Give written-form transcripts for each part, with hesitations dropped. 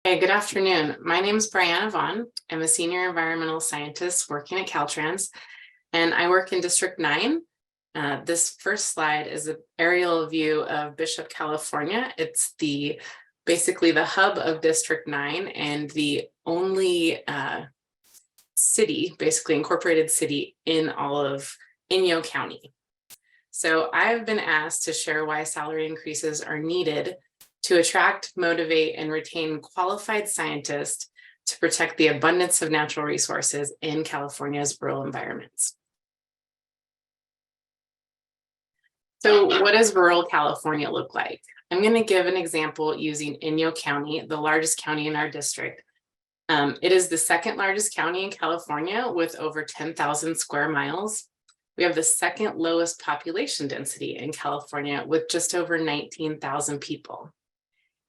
Hey, good afternoon. My name is BryAnna Vaughan. I'm a senior environmental scientist working at Caltrans, and I work in District 9. This first slide is an aerial view of Bishop, California. It's basically the hub of District 9 and the only city, basically incorporated city in all of Inyo County. So I've been asked to share why salary increases are needed to attract, motivate, and retain qualified scientists to protect the abundance of natural resources in California's rural environments. So what does rural California look like? I'm going to give an example using Inyo County, the largest county in our district. It is the second largest county in California with over 10,000 square miles. We have the second lowest population density in California with just over 19,000 people.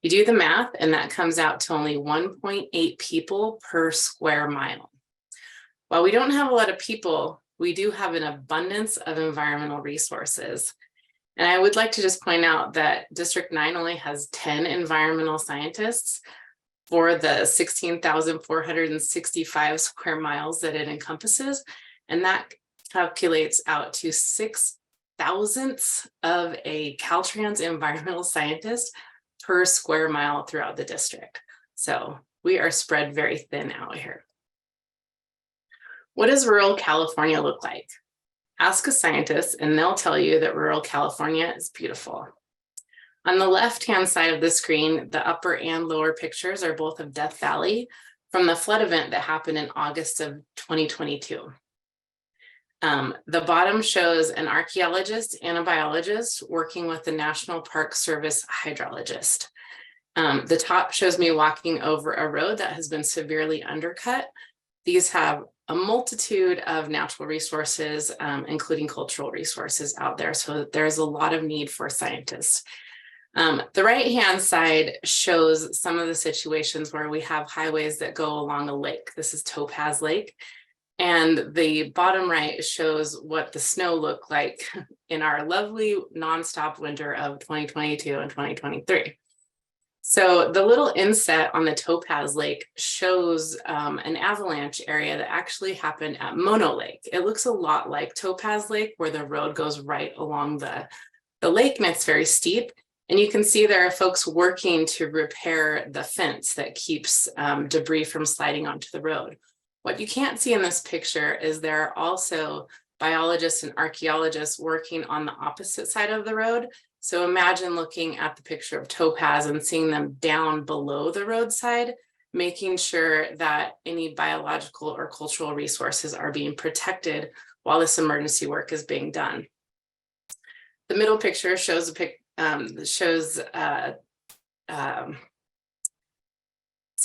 You do the math, and that comes out to only 1.8 people per square mile. While we don't have a lot of people, we do have an abundance of environmental resources. And I would like to just point out that District 9 only has 10 environmental scientists for the 16,465 square miles that it encompasses. And that calculates out to 6 thousandths of a Caltrans environmental scientist per square mile throughout the district. So we are spread very thin out here. What does rural California look like? Ask a scientist and they'll tell you that rural California is beautiful. On the left-hand side of the screen, the upper and lower pictures are both of Death Valley from the flood event that happened in August of 2022. The bottom shows an archaeologist and a biologist working with the National Park Service hydrologist. The top shows me walking over a road that has been severely undercut. These have a multitude of natural resources, including cultural resources out there. So there's a lot of need for scientists. The right-hand side shows some of the situations where we have highways that go along a lake. This is Topaz Lake. And the bottom right shows what the snow looked like in our lovely nonstop winter of 2022 and 2023. So the little inset on the Topaz Lake shows an avalanche area that actually happened at Mono Lake. It looks a lot like Topaz Lake, where the road goes right along the lake and it's very steep. And you can see there are folks working to repair the fence that keeps debris from sliding onto the road. What you can't see in this picture is there are also biologists and archaeologists working on the opposite side of the road. So imagine looking at the picture of Topaz and seeing them down below the roadside, making sure that any biological or cultural resources are being protected while this emergency work is being done. The middle picture shows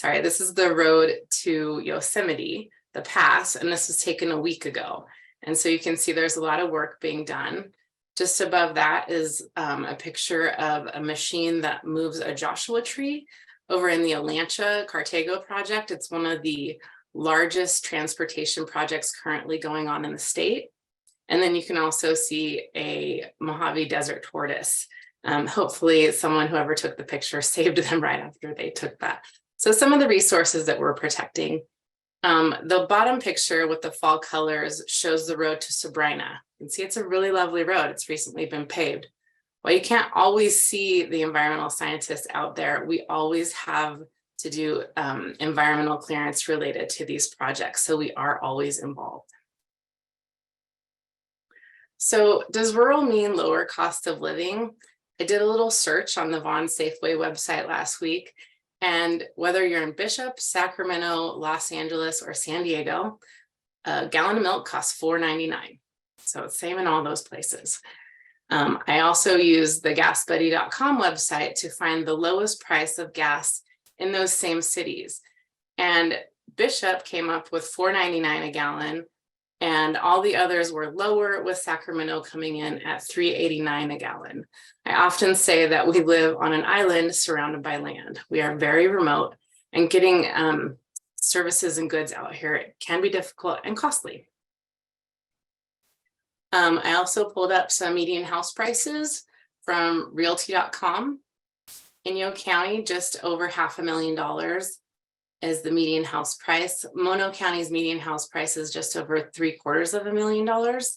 this is the road to Yosemite, the pass, and this was taken a week ago. And so you can see there's a lot of work being done. Just above that is a picture of a machine that moves a Joshua tree over in the Alancha Cartago project. It's one of the largest transportation projects currently going on in the state. And then you can also see a Mojave Desert tortoise. Hopefully whoever took the picture saved them right after they took that. So some of the resources that we're protecting. The bottom picture with the fall colors shows the road to Sabrina. You can see it's a really lovely road. It's recently been paved. While you can't always see the environmental scientists out there, we always have to do environmental clearance related to these projects. So we are always involved. So does rural mean lower cost of living? I did a little search on the Vaughan Safeway website last week. And whether you're in Bishop, Sacramento, Los Angeles, or San Diego, a gallon of milk costs $4.99. So it's same in all those places. I also use the gasbuddy.com website to find the lowest price of gas in those same cities. And Bishop came up with $4.99 a gallon, and all the others were lower, with Sacramento coming in at $3.89 a gallon. I often say that we live on an island surrounded by land. We are very remote, and getting services and goods out here can be difficult and costly. I also pulled up some median house prices from realty.com. Inyo County, just over $500,000. is the median house price. Mono County's median house price is just over $750,000.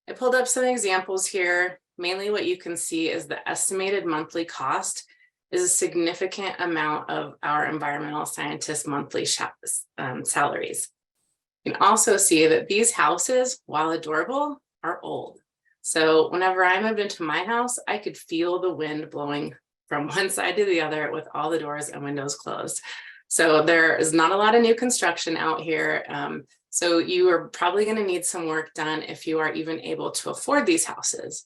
I pulled up some examples here. Mainly what you can see is the estimated monthly cost is a significant amount of our environmental scientists' monthly salaries. You can also see that these houses, while adorable, are old. So whenever I moved into my house, I could feel the wind blowing from one side to the other with all the doors and windows closed. So there is not a lot of new construction out here. So you are probably going to need some work done if you are even able to afford these houses.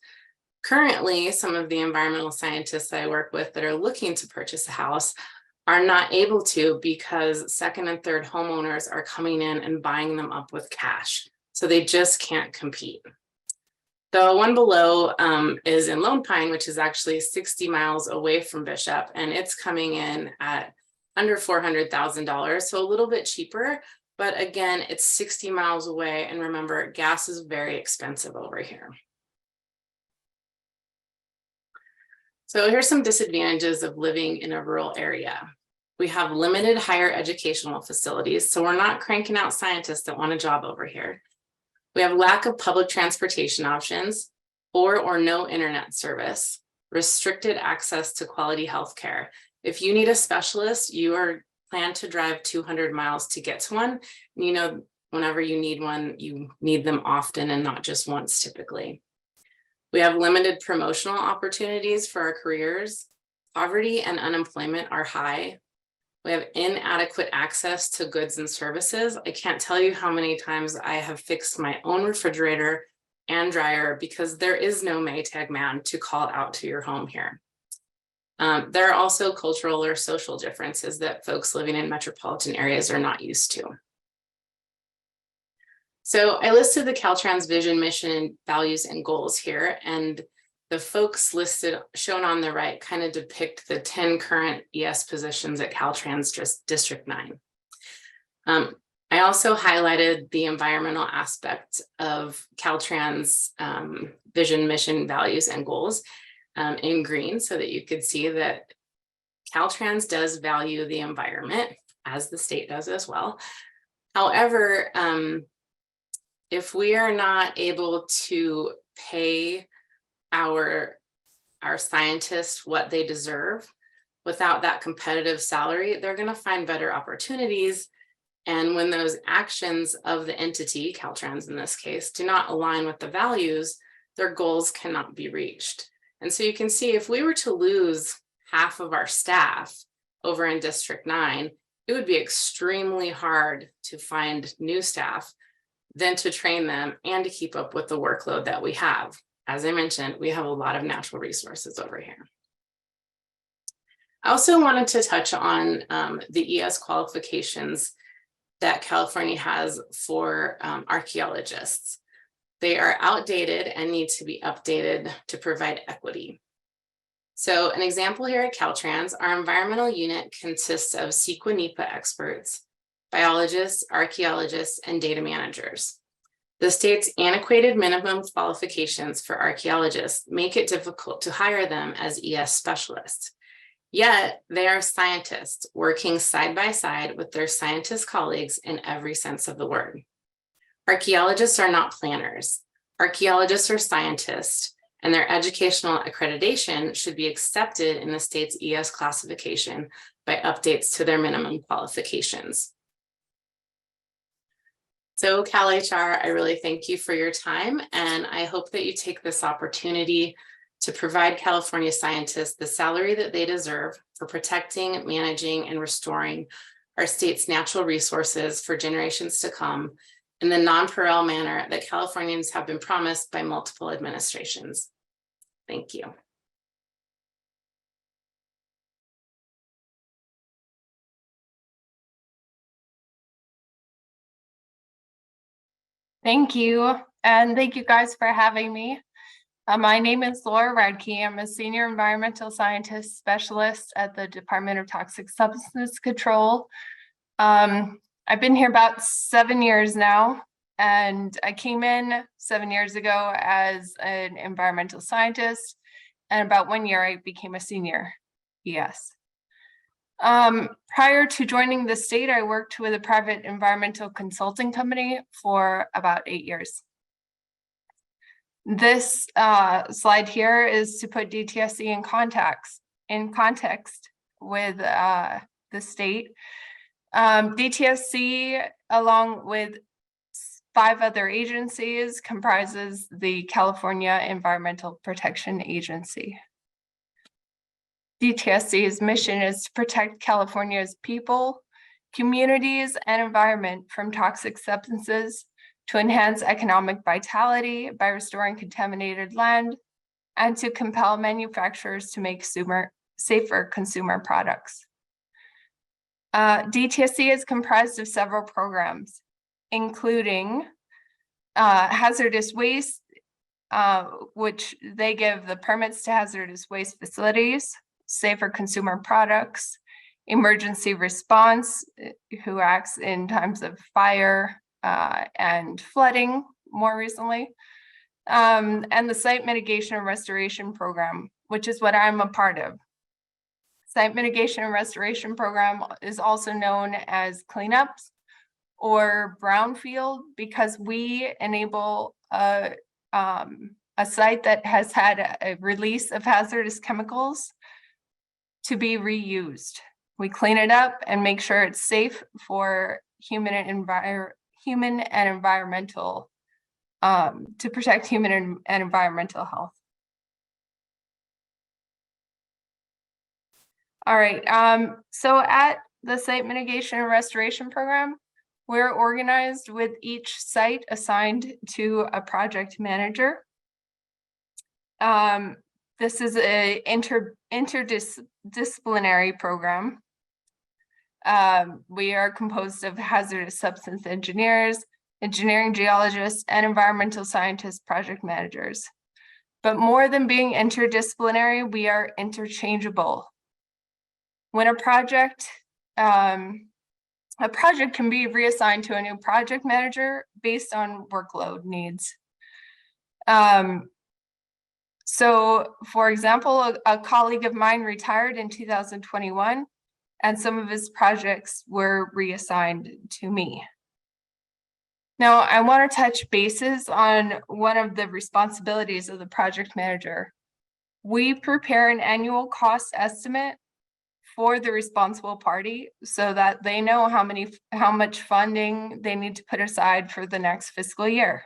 Currently, some of the environmental scientists I work with that are looking to purchase a house are not able to because second and third homeowners are coming in and buying them up with cash. So they just can't compete. The one below is in Lone Pine, which is actually 60 miles away from Bishop, and it's coming in at under $400,000, so a little bit cheaper, but again, it's 60 miles away, and remember, gas is very expensive over here. So here's some disadvantages of living in a rural area. We have limited higher educational facilities, so we're not cranking out scientists that want a job over here. We have lack of public transportation options, or no internet service, restricted access to quality healthcare. If you need a specialist, you are planned to drive 200 miles to get to one. You know, whenever you need one, you need them often and not just once typically. We have limited promotional opportunities for our careers. Poverty and unemployment are high. We have inadequate access to goods and services. I can't tell you how many times I have fixed my own refrigerator and dryer because there is no Maytag man to call out to your home here. There are also cultural or social differences that folks living in metropolitan areas are not used to. So I listed the Caltrans vision, mission, values, and goals here, and the folks listed, shown on the right, kind of depict the 10 current ES positions at Caltrans District 9. I also highlighted the environmental aspect of Caltrans vision, mission, values, and goals in green so that you could see that Caltrans does value the environment, as the state does as well. However, if we are not able to pay our scientists what they deserve without that competitive salary, they're going to find better opportunities. And when those actions of the entity, Caltrans in this case, do not align with the values, their goals cannot be reached. And so you can see if we were to lose half of our staff over in District 9, it would be extremely hard to find new staff, then to train them and to keep up with the workload that we have. As I mentioned, we have a lot of natural resources over here. I also wanted to touch on the ES qualifications that California has for archaeologists. They are outdated and need to be updated to provide equity. So an example here at Caltrans, our environmental unit consists of CEQA-NEPA experts, biologists, archaeologists, and data managers. The state's antiquated minimum qualifications for archaeologists make it difficult to hire them as ES specialists. Yet they are scientists working side by side with their scientist colleagues in every sense of the word. Archaeologists are not planners. Archaeologists are scientists, and their educational accreditation should be accepted in the state's ES classification by updates to their minimum qualifications. So CalHR, I really thank you for your time, and I hope that you take this opportunity to provide California scientists the salary that they deserve for protecting, managing, and restoring our state's natural resources for generations to come in the non-parallel manner that Californians have been promised by multiple administrations. Thank you. Thank you, and thank you guys for having me. My name is Laura Radke. I'm a senior environmental scientist specialist at the Department of Toxic Substance Control. I've been here about 7 years now, and I came in 7 years ago as an environmental scientist, and about 1 year I became a senior ES. Prior to joining the state, I worked with a private environmental consulting company for about 8 years. This slide here is to put DTSC in context with the state. DTSC, along with 5 other agencies, comprises the California Environmental Protection Agency. DTSC's mission is to protect California's people, communities, and environment from toxic substances, to enhance economic vitality by restoring contaminated land, and to compel manufacturers to make safer consumer products. DTSC is comprised of several programs, including hazardous waste, which they give the permits to hazardous waste facilities, safer consumer products, emergency response, who acts in times of fire and flooding more recently, and the site mitigation and restoration program, which is what I'm a part of. Site mitigation and restoration program is also known as cleanups or brownfield, because we enable a site that has had a release of hazardous chemicals to be reused. We clean it up and make sure it's safe for human and environmental, to protect human and environmental health. All right, so at the site mitigation and restoration program, we're organized with each site assigned to a project manager. This is a interdisciplinary program. We are composed of hazardous substance engineers, engineering geologists, and environmental scientists, project managers. But more than being interdisciplinary, we are interchangeable. When a project can be reassigned to a new project manager based on workload needs. So, for example, a colleague of mine retired in 2021, and some of his projects were reassigned to me. Now, I want to touch bases on one of the responsibilities of the project manager. We prepare an annual cost estimate for the responsible party so that they know how much funding they need to put aside for the next fiscal year.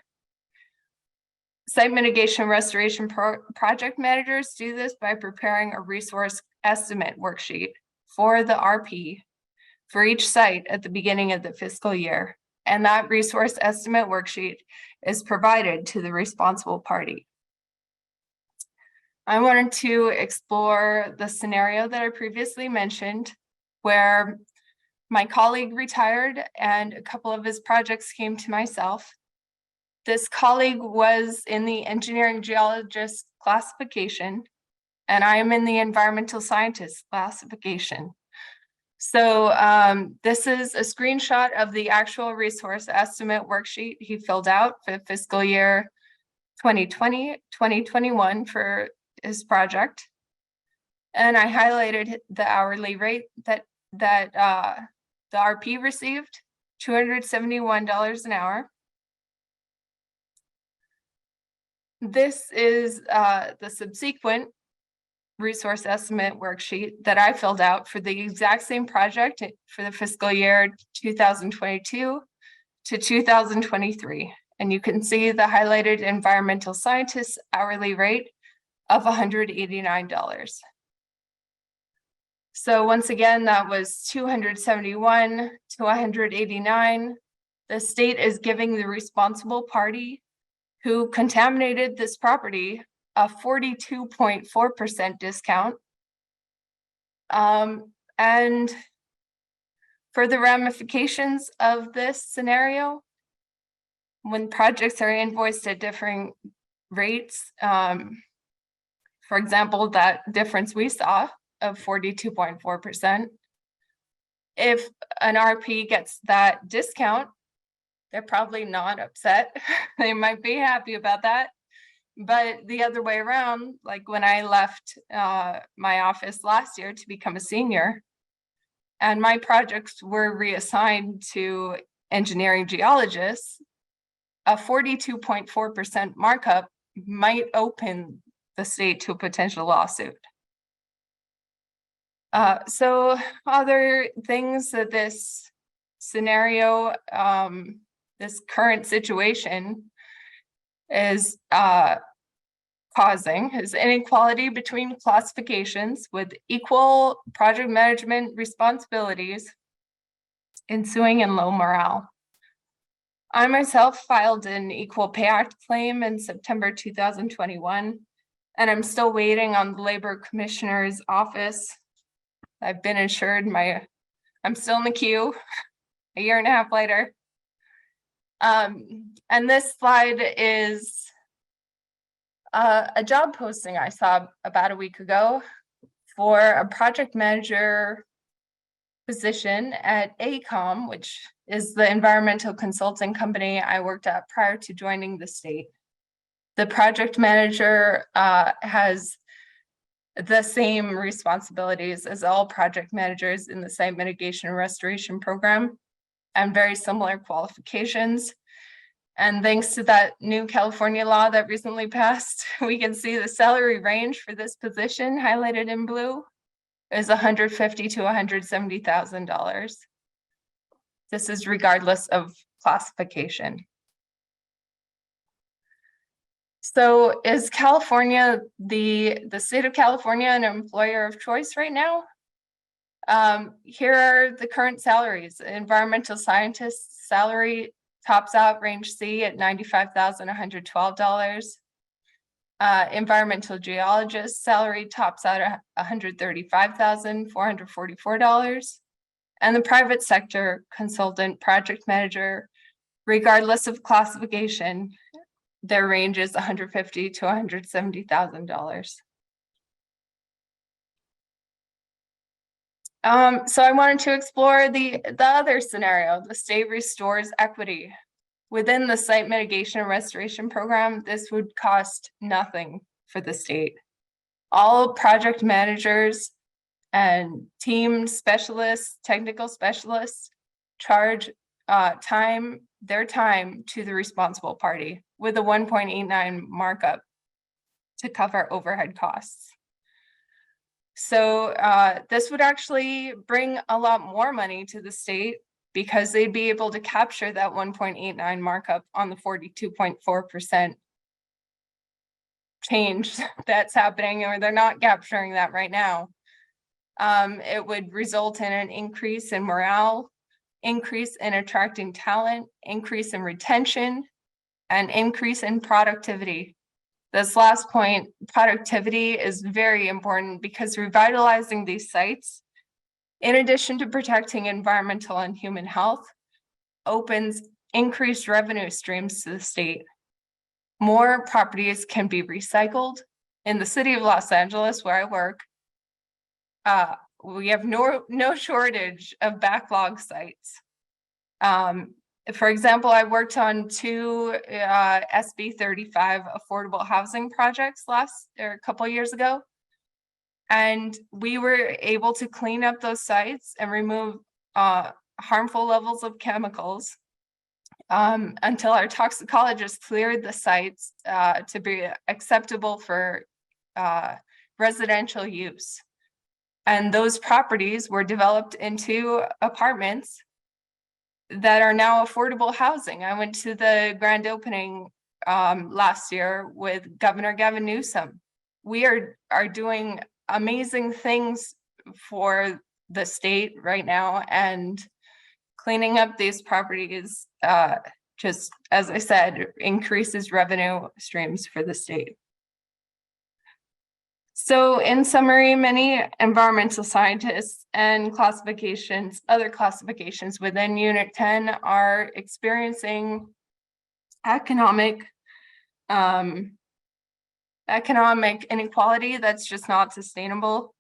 Site mitigation restoration project managers do this by preparing a resource estimate worksheet for the RP for each site at the beginning of the fiscal year. And that resource estimate worksheet is provided to the responsible party. I wanted to explore the scenario that I previously mentioned, where my colleague retired and a couple of his projects came to myself. This colleague was in the engineering geologist classification, and I am in the environmental scientist classification. So this is a screenshot of the actual resource estimate worksheet he filled out for fiscal year 2020, 2021 for his project. And I highlighted the hourly rate that the RP received, $271 an hour. This is the subsequent resource estimate worksheet that I filled out for the exact same project for the fiscal year 2022 to 2023. And you can see the highlighted environmental scientist hourly rate of $189. So once again, that was 271 to 189. The state is giving the responsible party who contaminated this property a 42.4% discount. And for the ramifications of this scenario, when projects are invoiced at differing rates, for example, that difference we saw of 42.4%, if an RP gets that discount, they're probably not upset. They might be happy about that. But the other way around, like when I left my office last year to become a senior, and my projects were reassigned to engineering geologists, a 42.4% markup might open the state to a potential lawsuit. So other things that this scenario, this current situation is causing is inequality between classifications with equal project management responsibilities, ensuing and low morale. I myself filed an Equal Pay Act claim in September 2021, and I'm still waiting on the Labor Commissioner's office. I've been assured I'm still in the queue a year and a half later. And this slide is a job posting I saw about a week ago for a project manager position at AECOM, which is the environmental consulting company I worked at prior to joining the state. The project manager has the same responsibilities as all project managers in the site mitigation and restoration program, and very similar qualifications. And thanks to that new California law that recently passed, we can see the salary range for this position highlighted in blue is $150,000 to $170,000. This is regardless of classification. So is California, the state of California, an employer of choice right now? Here are the current salaries. Environmental scientist salary tops out range C at $95,112. Environmental geologist salary tops out at $135,444. And the private sector consultant project manager, regardless of classification, their range is $150,000 to $170,000. So I wanted to explore the other scenario. The state restores equity. Within the site mitigation and restoration program, this would cost nothing for the state. All project managers and team specialists, technical specialists, charge their time to the responsible party with a 1.89 markup to cover overhead costs. So this would actually bring a lot more money to the state because they'd be able to capture that 1.89 markup on the 42.4% change that's happening, or they're not capturing that right now. It would result in an increase in morale, increase in attracting talent, increase in retention, and increase in productivity. This last point, productivity, is very important because revitalizing these sites, in addition to protecting environmental and human health, opens increased revenue streams to the state. More properties can be recycled. In the city of Los Angeles, where I work, we have no shortage of backlog sites. For example, I worked on two SB 35 affordable housing projects a couple of years ago. And we were able to clean up those sites and remove harmful levels of chemicals until our toxicologists cleared the sites to be acceptable for residential use. And those properties were developed into apartments that are now affordable housing. I went to the grand opening last year with Governor Gavin Newsom. We are doing amazing things for the state right now, and cleaning up these properties, just as I said, increases revenue streams for the state. So in summary, many environmental scientists and other classifications within Unit 10 are experiencing economic inequality that's just not sustainable.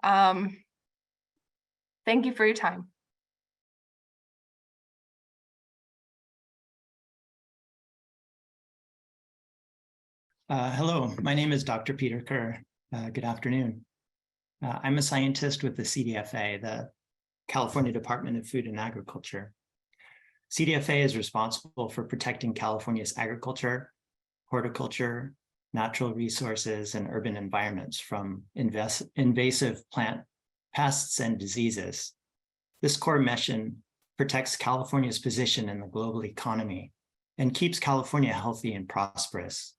Thank you for your time. Hello, my name is Dr. Peter Kerr. Good afternoon. I'm a scientist with the CDFA, the California Department of Food and Agriculture. CDFA is responsible for protecting California's agriculture, horticulture, natural resources, and urban environments from invasive plant pests and diseases. This core mission protects California's position in the global economy and keeps California healthy and prosperous.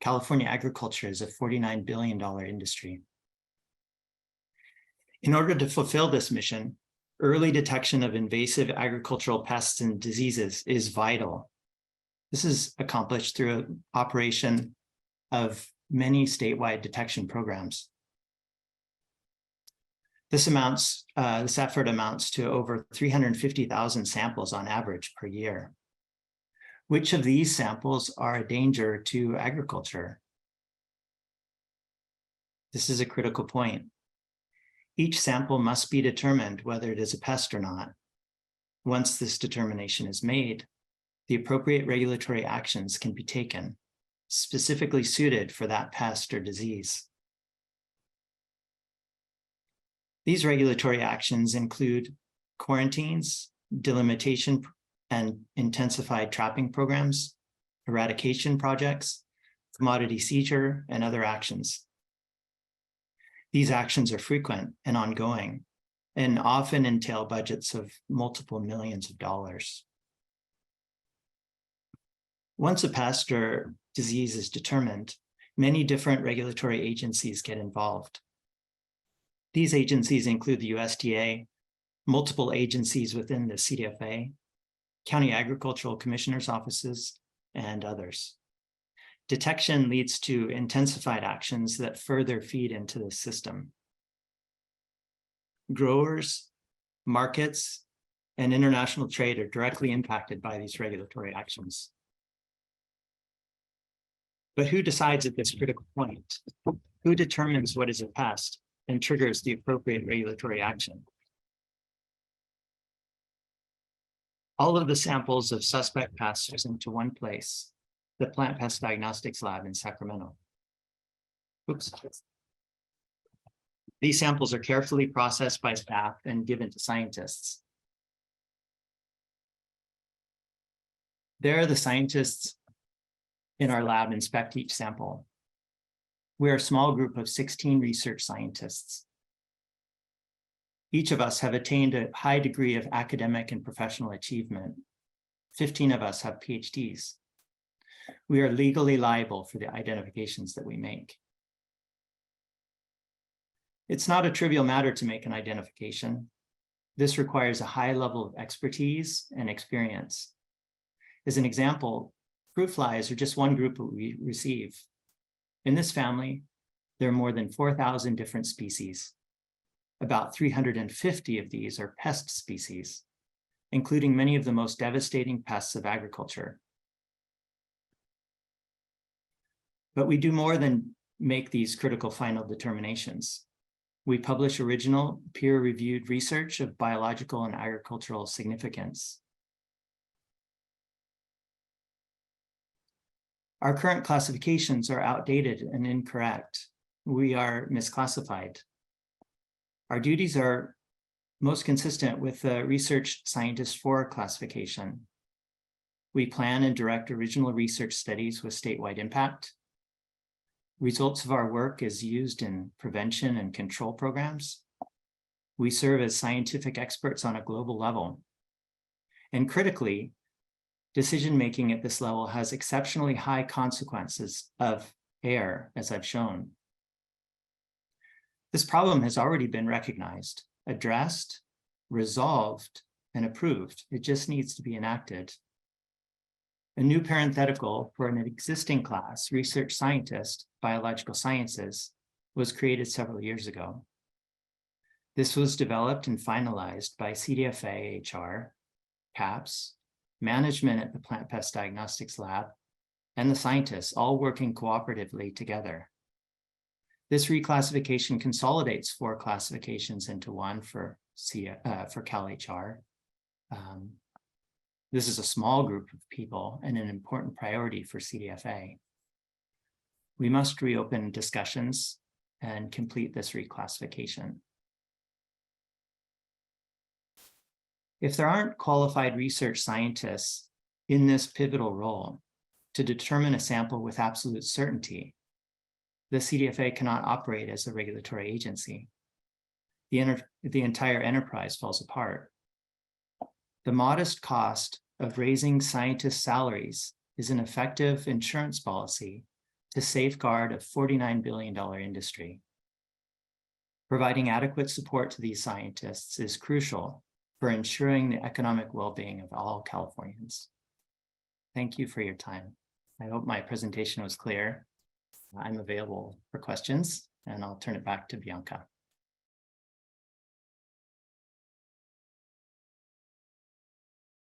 California agriculture is a $49 billion industry. In order to fulfill this mission, early detection of invasive agricultural pests and diseases is vital. This is accomplished through an operation of many statewide detection programs. This effort amounts to over 350,000 samples on average per year. Which of these samples are a danger to agriculture? This is a critical point. Each sample must be determined whether it is a pest or not. Once this determination is made, the appropriate regulatory actions can be taken, specifically suited for that pest or disease. These regulatory actions include quarantines, delimitation and intensified trapping programs, eradication projects, commodity seizure, and other actions. These actions are frequent and ongoing, and often entail budgets of multiple millions of dollars. Once a pest or disease is determined, many different regulatory agencies get involved. These agencies include the USDA, multiple agencies within the CDFA, county agricultural commissioners' offices, and others. Detection leads to intensified actions that further feed into the system. Growers, markets, and international trade are directly impacted by these regulatory actions. But who decides at this critical point? Who determines what is a pest and triggers the appropriate regulatory action? All of the samples of suspect pests are sent to one place, the Plant Pest Diagnostics Lab in Sacramento. Oops. These samples are carefully processed by staff and given to scientists. There, the scientists in our lab inspect each sample. We are a small group of 16 research scientists. Each of us have attained a high degree of academic and professional achievement. 15 of us have PhDs. We are legally liable for the identifications that we make. It's not a trivial matter to make an identification. This requires a high level of expertise and experience. As an example, fruit flies are just one group that we receive. In this family, there are more than 4,000 different species. About 350 of these are pest species, including many of the most devastating pests of agriculture. But we do more than make these critical final determinations. We publish original peer-reviewed research of biological and agricultural significance. Our current classifications are outdated and incorrect. We are misclassified. Our duties are most consistent with the Research Scientist 4 classification. We plan and direct original research studies with statewide impact. Results of our work is used in prevention and control programs. We serve as scientific experts on a global level. And critically, decision-making at this level has exceptionally high consequences of error, as I've shown. This problem has already been recognized, addressed, resolved, and approved. It just needs to be enacted. A new parenthetical for an existing class, Research Scientist, Biological Sciences, was created several years ago. This was developed and finalized by CDFA HR, CAPS, management at the Plant Pest Diagnostics Lab, and the scientists all working cooperatively together. This reclassification consolidates 4 classifications into one for CalHR. This is a small group of people and an important priority for CDFA. We must reopen discussions and complete this reclassification. If there aren't qualified research scientists in this pivotal role to determine a sample with absolute certainty, the CDFA cannot operate as a regulatory agency. The entire enterprise falls apart. The modest cost of raising scientists' salaries is an effective insurance policy to safeguard a $49 billion industry. Providing adequate support to these scientists is crucial for ensuring the economic well-being of all Californians. Thank you for your time. I hope my presentation was clear. I'm available for questions, and I'll turn it back to Bianca.